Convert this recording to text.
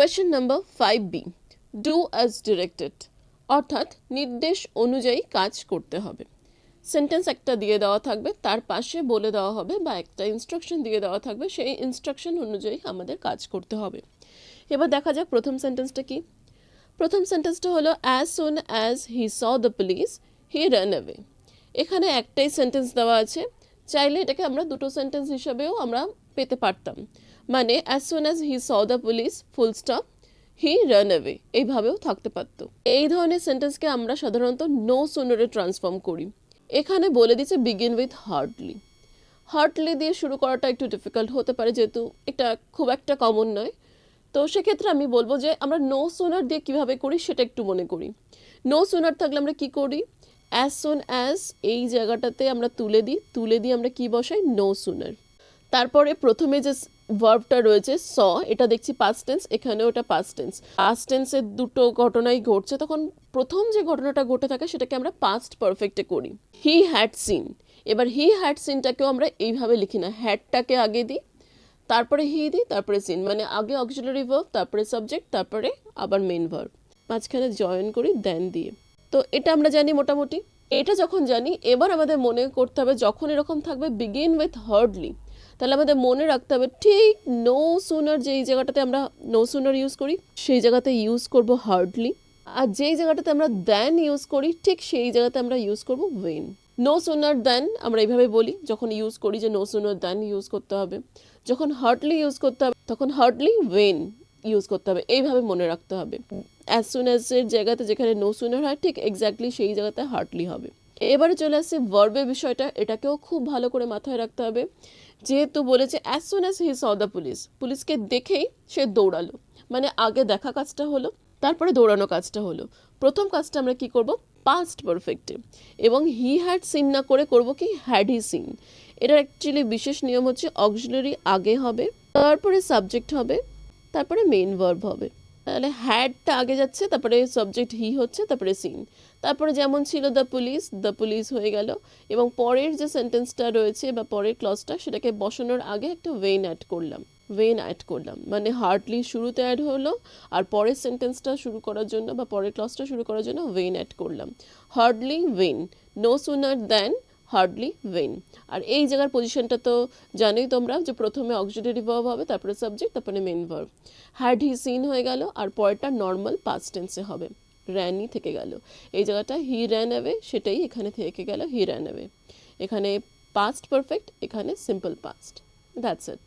Question number 5B, do as directed, অর্থাৎ নির্দেশ অনুযায়ী কাজ করতে হবে। সেন্টেন্স একটা দিয়ে দেওয়া থাকবে, তার পাশে বলে দেওয়া হবে বা একটা ইনস্ট্রাকশন দিয়ে দেওয়া থাকবে, সেই ইনস্ট্রাকশন অনুযায়ী আমাদের কাজ করতে হবে। এবার দেখা যাক প্রথম সেন্টেন্সটা কি। প্রথম সেন্টেন্সটা হলো as soon as he saw the police he ran away. এখানে একটাই সেন্টেন্স দেওয়া আছে, চাইলে এটাকে আমরা দুটো সেন্টেন্স হিসাবেও আমরা পেতে পারতাম। মানে as soon as he saw the police full stop he ran away, এইভাবেও থাকতে পারতো। এই ধরনের সেন্টেন্সকে আমরা সাধারণত নো সুনারে ট্রান্সফর্ম করি। এখানে বলে দিচ্ছে বিগিন উইথ হার্ডলি। হার্ডলি দিয়ে শুরু করাটা একটু ডিফিকাল্ট হতে পারে, যেহেতু এটা খুব একটা কমন নয়। তো সেক্ষেত্রে আমি বলবো যে আমরা নো সুনার দিয়ে কীভাবে করি সেটা একটু মনে করি। নো সুনার থাকলে আমরা কি করি, অ্যাজ সুন অ্যাজ এই জায়গাটাতে আমরা তুলে দিয়ে আমরা কি বসাই, নো সুনার। তারপরে প্রথমে যে ভার্বটা রয়েছে স, এটা দেখছি পাস্ট টেন্স, এখানেও এটা পাস্ট টেন্স। পাস্ট টেন্সের দুটো ঘটনাই ঘটছে, তখন প্রথম যে ঘটনাটা ঘটে থাকে সেটাকে আমরা পাস্ট পারফেক্টে করি। হি হ্যাড সিন, এবার হি হ্যাড সিনটাকেও আমরা এইভাবে লিখি না, হ্যাডটাকে আগে দিই, তারপরে হি দিই, তারপরে সিন, মানে আগে অক্সিলারি ভার্ব, তারপরে সাবজেক্ট, তারপরে আবার মেইন ভার্ব, মাঝখানে জয়েন করি দেন দিয়ে। তো এটা আমরা জানি মোটামুটি। এটা যখন জানি, এবার আমাদের মনে করতে হবে যখন এরকম থাকবে বিগিন উইথ হার্ডলি, তাহলে আমাদের মনে রাখতে হবে ঠিক নো সুনার যেই জায়গাটাতে আমরা নো সুনার ইউজ করি সেই জায়গাতে ইউজ করব হার্ডলি, আর যেই জায়গাটাতে আমরা দেন ইউজ করি ঠিক সেই জায়গাতে আমরা ইউজ করব ওয়েন। নো সুনার দেন আমরা এইভাবে বলি যখন ইউজ করি, যে নো সুনার দেন ইউজ করতে হবে। যখন হার্ডলি ইউজ করতে হবে তখন হার্ডলি ওয়েন ইউজ করতে হবে, এইভাবে মনে রাখতে হবে। অ্যাজ সুন অ্যাজের জায়গাতে যেখানে নো সুনার হয় ঠিক এক্স্যাক্টলি সেই জায়গাতে হার্ডলি হবে। এবারে চলে আসছে ভার্বের বিষয়টা, এটাকেও খুব ভালো করে মাথায় রাখতে হবে। যেহেতু বলেছে as soon as he saw the police, পুলিশকে দেখেই সে দৌড়ালো, মানে আগে দেখা কাজটা হলো, তারপরে দৌড়ানো কাজটা হলো। প্রথম কাজটা আমরা কি করব, পাস্ট পারফেক্টে, এবং হি হ্যাড সিন না করে করব কি, হ্যাড হি সিন। এটার অ্যাকচুয়ালি বিশেষ নিয়ম হচ্ছে অক্সিলারি আগে হবে, তারপরে সাবজেক্ট হবে, তারপরে মেইন ভার্ব হবে। তাহলে হ্যাডটা আগে যাচ্ছে, তারপরে সাবজেক্ট হি হচ্ছে, তারপরে সিন। তারপরে যেমন ছিল দ্য পুলিশ হয়ে গেল, এবং পরের যে সেন্টেন্সটা রয়েছে বা পরের ক্লজটা সেটাকে বসানোর আগে একটা ওয়েন অ্যাড করলাম, মানে হার্ডলি শুরুতে অ্যাড হলো, আর পরের সেন্টেন্সটা শুরু করার জন্য বা পরের ক্লজটা শুরু করার জন্য ওয়েন অ্যাড করলাম। Hardly when, no sooner than, hardly when. আর এই জায়গার পজিশনটা তো জানোই তোমরা, যে প্রথমে অক্সিলারি ভার্ব হবে, তারপরে সাবজেক্ট, তারপরে main verb. Had he scene হয়ে গেল, আর পরেরটা নর্মাল পাস্ট টেন্সে হবে, র্যানই থেকে গেল। এই জায়গাটা হি র্যান অ্যাওয়ে, সেটাই এখানে থেকে গেল হি র্যান অ্যাওয়ে। এখানে পাস্ট পারফেক্ট, এখানে সিম্পল পাস্ট। That's it.